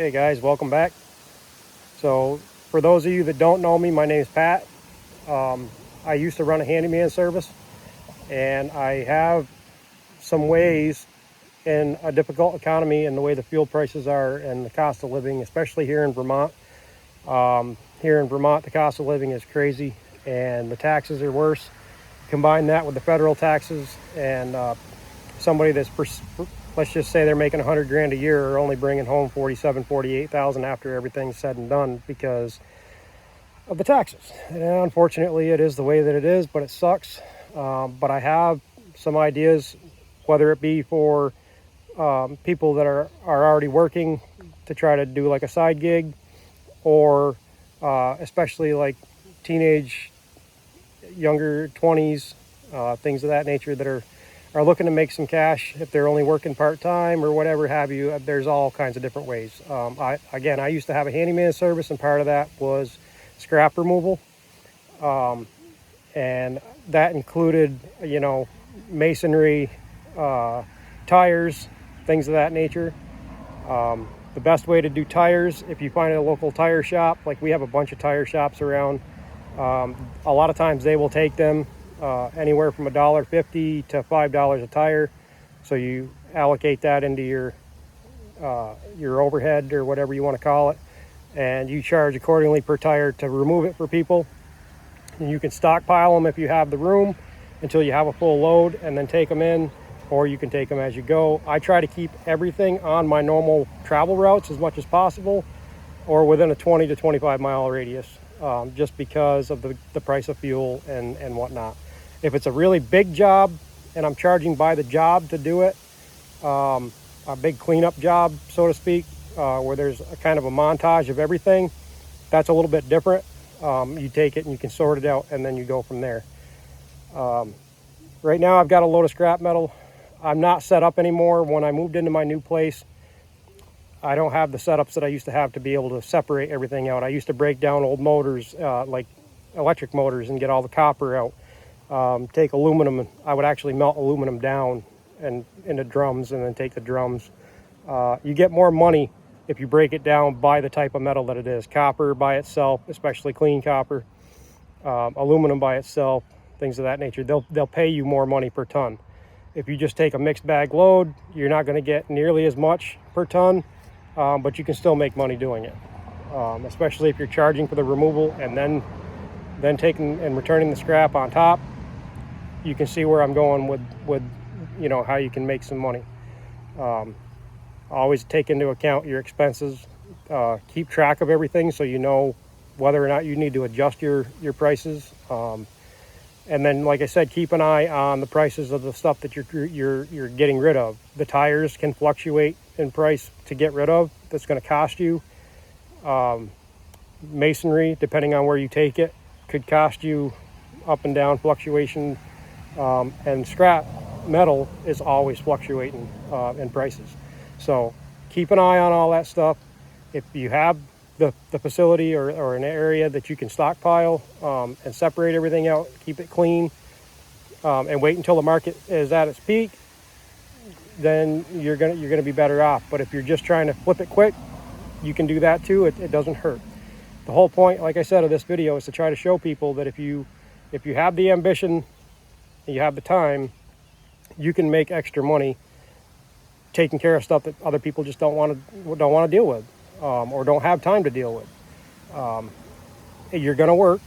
Hey guys, welcome back. So for those of you that don't know me, my name is Pat. I used to run a handyman service, and I have some ways in a difficult economy and the way the fuel prices are and the cost of living, especially here in Vermont. Here in Vermont, the cost of living is crazy and the taxes are worse. Combine that with the federal taxes, and somebody that's, let's just say they're making 100 grand a year, are only bringing home 48,000 after everything's said and done because of the taxes. And unfortunately, it is the way that it is, but it sucks. But I have some ideas, whether it be for people that are already working to try to do like a side gig, or especially like teenage, younger 20s, things of that nature that are looking to make some cash if they're only working part-time or whatever have you. There's all kinds of different ways. I used to have a handyman service, and part of that was scrap removal, and that included, masonry, tires, things of that nature. The best way to do tires, if you find a local tire shop, like we have a bunch of tire shops around, a lot of times they will take them anywhere from $1.50 to $5 a tire. So you allocate that into your overhead or whatever you want to call it, and you charge accordingly per tire to remove it for people. And you can stockpile them if you have the room until you have a full load and then take them in, or you can take them as you go. I try to keep everything on my normal travel routes as much as possible, or within a 20 to 25 mile radius, just because of the price of fuel and whatnot. If it's a really big job and I'm charging by the job to do it, a big cleanup job, so to speak, where there's a kind of a montage of everything, that's a little bit different. You take it and you can sort it out, and then you go from there. Right now I've got a load of scrap metal. I'm not set up anymore. When I moved into my new place, I don't have the setups that I used to have to be able to separate everything out. I used to break down old motors, like electric motors, and get all the copper out. Take aluminum, and I would actually melt aluminum down and into drums, and then take the drums. You get more money if you break it down by the type of metal that it is. Copper by itself, especially clean copper, aluminum by itself, things of that nature. They'll pay you more money per ton. If you just take a mixed bag load, you're not going to get nearly as much per ton, but you can still make money doing it, especially if you're charging for the removal and then taking and returning the scrap on top. You can see where I'm going with how you can make some money. Always take into account your expenses. Keep track of everything so you know whether or not you need to adjust your prices. And then, like I said, keep an eye on the prices of the stuff that you're getting rid of. The tires can fluctuate in price to get rid of. That's going to cost you. Masonry, depending on where you take it, could cost you up and down fluctuation. And scrap metal is always fluctuating in prices. So keep an eye on all that stuff. If you have the facility or an area that you can stockpile and separate everything out, keep it clean, and wait until the market is at its peak, then you're gonna be better off. But if you're just trying to flip it quick, you can do that too. It doesn't hurt. The whole point, like I said, of this video is to try to show people that if you have the ambition and you have the time, you can make extra money taking care of stuff that other people just don't want to deal with, or don't have time to deal with. You're going to work.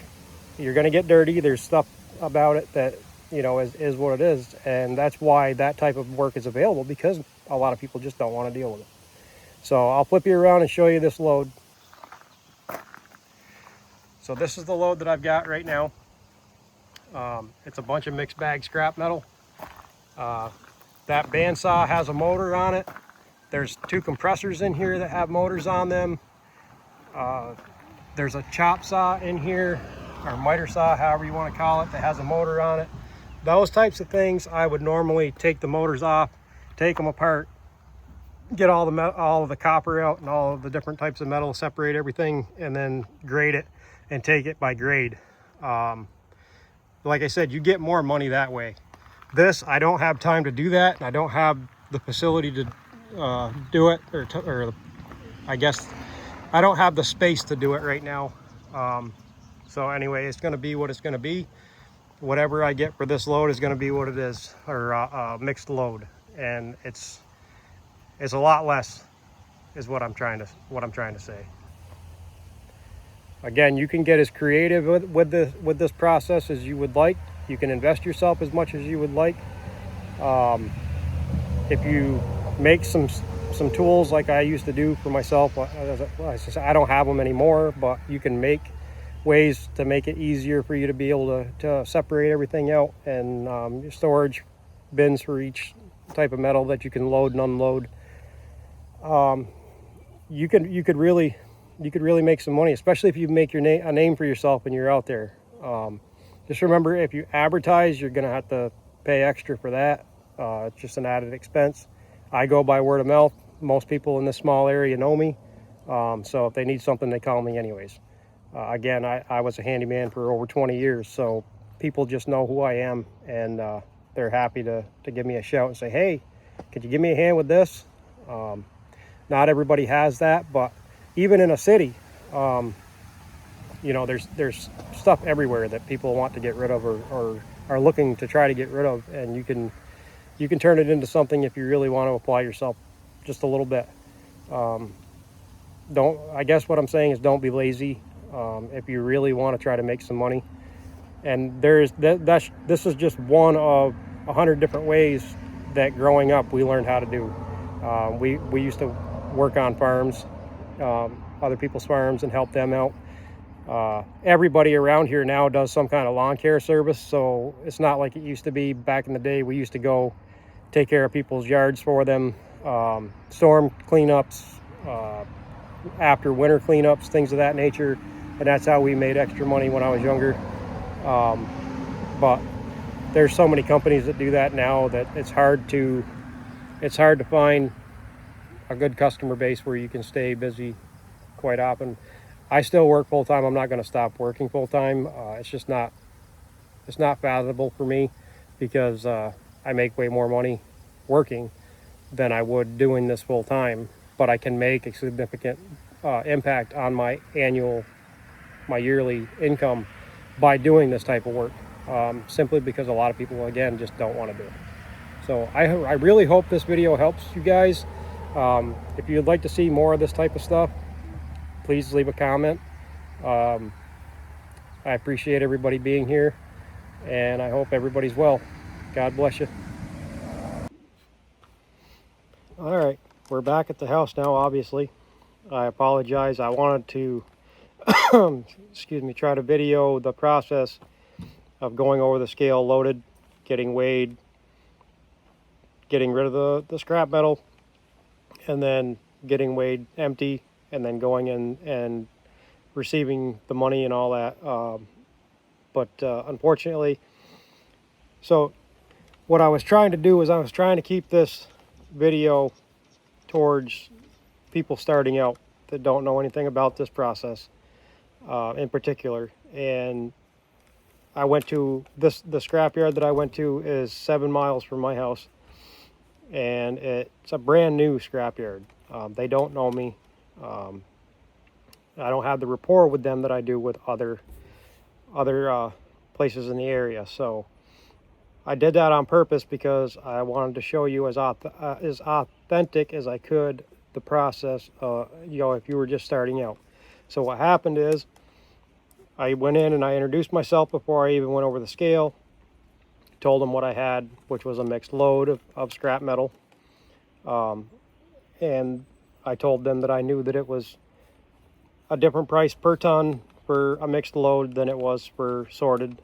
You're going to get dirty. There's stuff about it that, is what it is. And that's why that type of work is available, because a lot of people just don't want to deal with it. So I'll flip you around and show you this load. So this is the load that I've got right now. It's a bunch of mixed bag scrap metal. That bandsaw has a motor on it. There's 2 compressors in here that have motors on them. There's a chop saw in here, or miter saw, however you want to call it, that has a motor on it. Those types of things, I would normally take the motors off, take them apart, get all of the copper out and all of the different types of metal, separate everything, and then grade it and take it by grade. Like I said, you get more money that way. This, I don't have time to do that, and I don't have the facility to do it, or I guess I don't have the space to do it right now. So anyway, it's going to be what it's going to be. Whatever I get for this load is going to be what it is, or mixed load, and it's a lot less, is what I'm trying to say. Again, you can get as creative with this process as you would like. You can invest yourself as much as you would like. If you make some tools like I used to do for myself, I don't have them anymore, but you can make ways to make it easier for you to be able to separate everything out, and your storage bins for each type of metal that you can load and unload. You could really make some money, especially if you make a name for yourself and you're out there. Just remember, if you advertise, you're gonna have to pay extra for that. It's just an added expense. I go by word of mouth. Most people in this small area know me, so if they need something, they call me anyways. Again, I was a handyman for over 20 years, so people just know who I am, and they're happy to give me a shout and say, hey, could you give me a hand with this? Not everybody has that, but even in a city, you know, there's stuff everywhere that people want to get rid of, or are looking to try to get rid of, and you can turn it into something if you really want to apply yourself just a little bit. I guess what I'm saying is, don't be lazy. If you really want to try to make some money, and this is just one of 100 different ways that growing up we learned how to do. We used to work on farms, other people's farms, and help them out. Everybody around here now does some kind of lawn care service, so it's not like it used to be back in the day. We used to go take care of people's yards for them, storm cleanups, after winter cleanups, things of that nature, and that's how we made extra money when I was younger. But there's so many companies that do that now that it's hard to find a good customer base where you can stay busy quite often. I still work full time. I'm not going to stop working full time. It's not fathomable for me, because I make way more money working than I would doing this full time. But I can make a significant impact on my yearly income by doing this type of work, simply because a lot of people, again, just don't want to do it. So I really hope this video helps you guys. If you'd like to see more of this type of stuff, please leave a comment. I appreciate everybody being here, and I hope everybody's well. God bless you. All right, we're back at the house now, obviously. I apologize. I wanted to excuse me, try to video the process of going over the scale loaded, getting weighed, getting rid of the scrap metal, and then getting weighed empty, and then going in and receiving the money and all that. But unfortunately, so what I was trying to do is I was trying to keep this video towards people starting out that don't know anything about this process in particular. And I went to the scrapyard that I went to is 7 miles from my house, and it's a brand new scrapyard. They don't know me. I don't have the rapport with them that I do with other places in the area. So I did that on purpose, because I wanted to show you as authentic as I could the process, you know, if you were just starting out. So what happened is, I went in and I introduced myself before I even went over the scale, told them what I had, which was a mixed load of scrap metal. And I told them that I knew that it was a different price per ton for a mixed load than it was for sorted.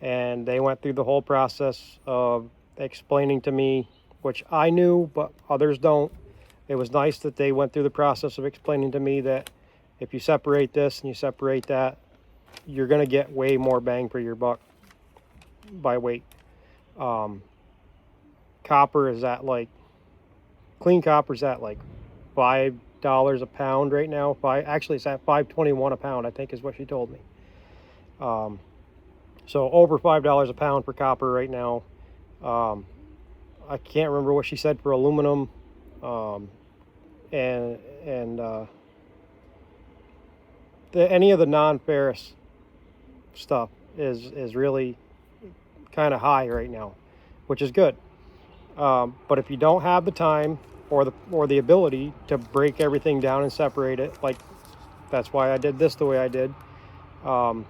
And they went through the whole process of explaining to me, which I knew, but others don't. It was nice that they went through the process of explaining to me that if you separate this and you separate that, you're going to get way more bang for your buck by weight. Copper is at like, clean copper is at like $5 a pound right now. Actually, it's at $5.21 a pound, I think is what she told me. So over $5 a pound for copper right now. I can't remember what she said for aluminum. and any of the non-ferrous stuff is really kind of high right now, which is good. But if you don't have the time or the ability to break everything down and separate it, like that's why I did this the way I did, and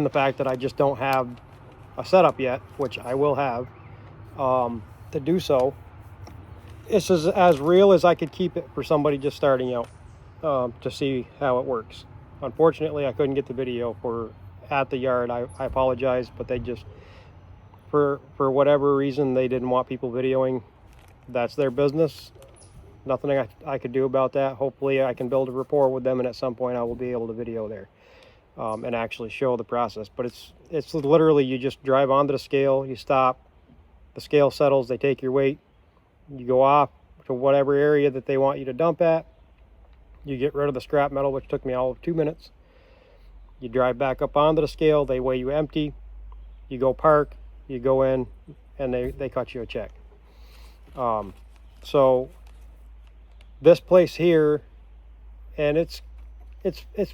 the fact that I just don't have a setup yet, which I will have, to do so. This is as real as I could keep it for somebody just starting out, to see how it works. Unfortunately, I couldn't get the video for at the yard. I apologize, but they just, for whatever reason, they didn't want people videoing. That's their business. Nothing I could do about that. Hopefully I can build a rapport with them, and at some point I will be able to video there, and actually show the process. But it's literally, you just drive onto the scale, you stop, the scale settles, they take your weight, you go off to whatever area that they want you to dump at, you get rid of the scrap metal, which took me all of 2 minutes. You drive back up onto the scale, they weigh you empty, you go park, you go in, and they cut you a check. So this place here, and it's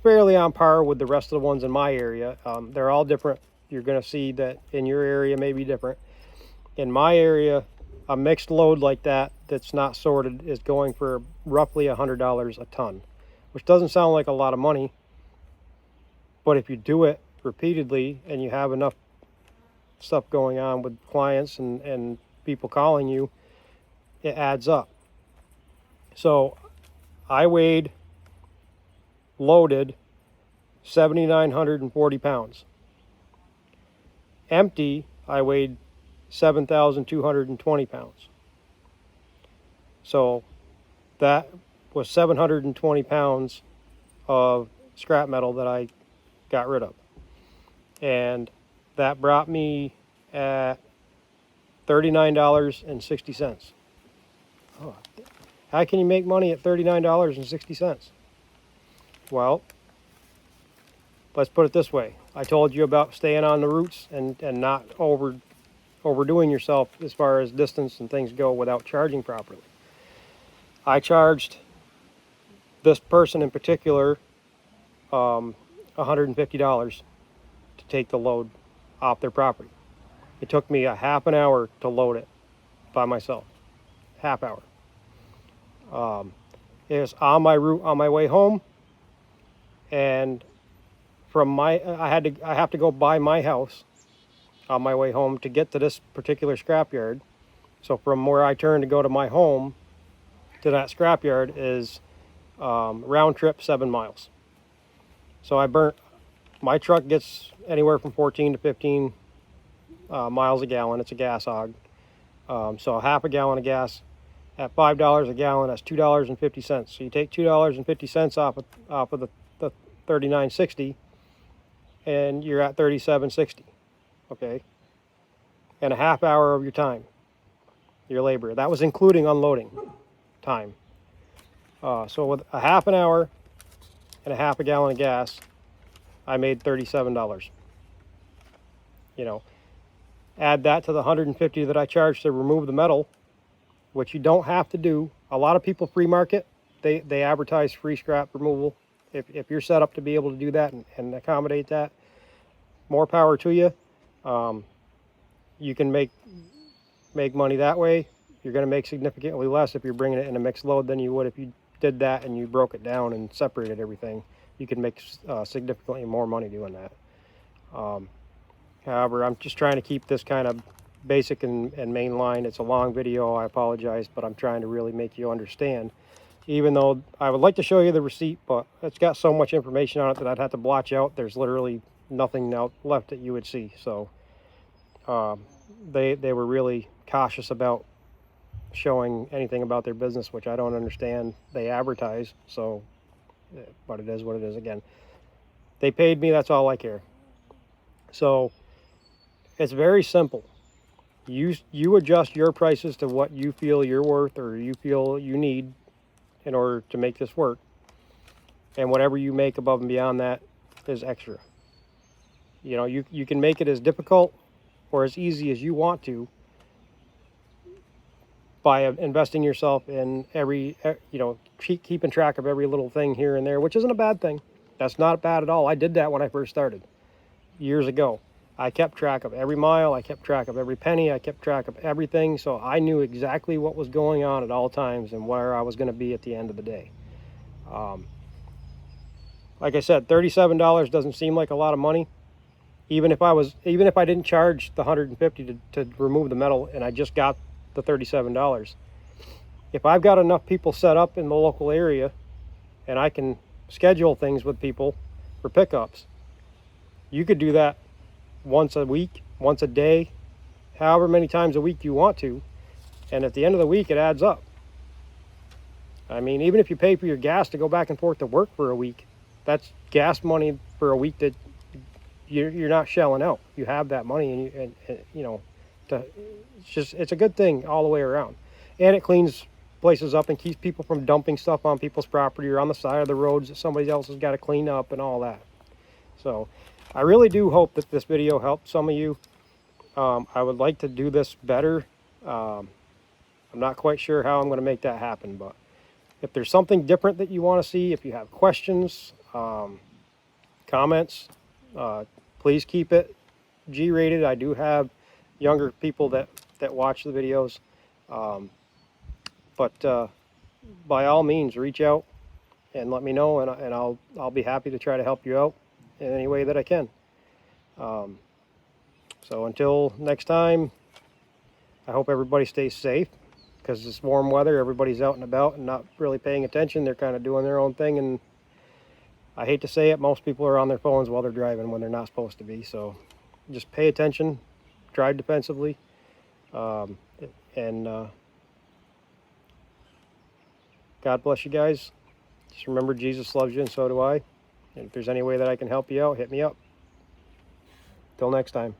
fairly on par with the rest of the ones in my area. They're all different. You're going to see that in your area may be different. In my area, a mixed load like that's not sorted is going for roughly $100 a ton, which doesn't sound like a lot of money, but if you do it repeatedly and you have enough stuff going on with clients and people calling you, it adds up. So I weighed, loaded, 7,940 pounds. Empty, I weighed 7,220 pounds. So that was 720 pounds of scrap metal that I got rid of. And that brought me at $39.60. Oh, how can you make money at $39.60? Well, let's put it this way. I told you about staying on the routes and not overdoing yourself as far as distance and things go without charging properly. I charged this person in particular $150 to take the load off their property. It took me a half an hour to load it by myself. Half hour. It was on my route on my way home, and I have to go by my house on my way home to get to this particular scrapyard. So from where I turn to go to my home to that scrapyard is round trip 7 miles. So my truck gets anywhere from 14 to 15 miles a gallon. It's a gas hog. So half a gallon of gas at $5 a gallon, that's $2.50. So you take $2.50 off of the $39.60, and you're at $37.60. Okay, and a half hour of your time, your labor. That was including unloading time. So with a half an hour and a half a gallon of gas, I made $37. You know, add that to the $150 that I charged to remove the metal, which you don't have to do. A lot of people free market. They advertise free scrap removal. If you're set up to be able to do that and accommodate that, more power to you. You can make money that way. You're going to make significantly less if you're bringing it in a mixed load than you would if you did that and you broke it down and separated everything. You can make significantly more money doing that. However, I'm just trying to keep this kind of basic and mainline. It's a long video, I apologize, but I'm trying to really make you understand. Even though I would like to show you the receipt, but it's got so much information on it that I'd have to blotch out. There's literally nothing now left that you would see. So they were really cautious about showing anything about their business, which I don't understand. They advertise, so, but it is what it is. Again, they paid me, that's all I care. So it's very simple. You adjust your prices to what you feel you're worth or you feel you need in order to make this work, and whatever you make above and beyond that is extra. You know, you can make it as difficult or as easy as you want to, by investing yourself in every, you know, keeping track of every little thing here and there, which isn't a bad thing. That's not bad at all. I did that when I first started years ago. I kept track of every mile. I kept track of every penny. I kept track of everything. So I knew exactly what was going on at all times and where I was going to be at the end of the day. Like I said, $37 doesn't seem like a lot of money. Even if I didn't charge the $150 to remove the metal and I just got the $37. If I've got enough people set up in the local area and I can schedule things with people for pickups, you could do that once a week, once a day, however many times a week you want to. And at the end of the week, it adds up. I mean, even if you pay for your gas to go back and forth to work for a week, that's gas money for a week that you're not shelling out. You have that money, and you know, it's a good thing all the way around. And it cleans places up and keeps people from dumping stuff on people's property or on the side of the roads that somebody else has got to clean up and all that. So I really do hope that this video helped some of you. I would like to do this better. I'm not quite sure how I'm going to make that happen, but if there's something different that you want to see, if you have questions, comments, please keep it G-rated. I do have younger people that watch the videos, but by all means, reach out and let me know, and I'll be happy to try to help you out in any way that I can. So until next time, I hope everybody stays safe, because it's warm weather. Everybody's out and about and not really paying attention. They're kind of doing their own thing, and I hate to say it, most people are on their phones while they're driving when they're not supposed to be. So just pay attention, drive defensively, and God bless you guys. Just remember, Jesus loves you, and so do I. And if there's any way that I can help you out, hit me up. Till next time.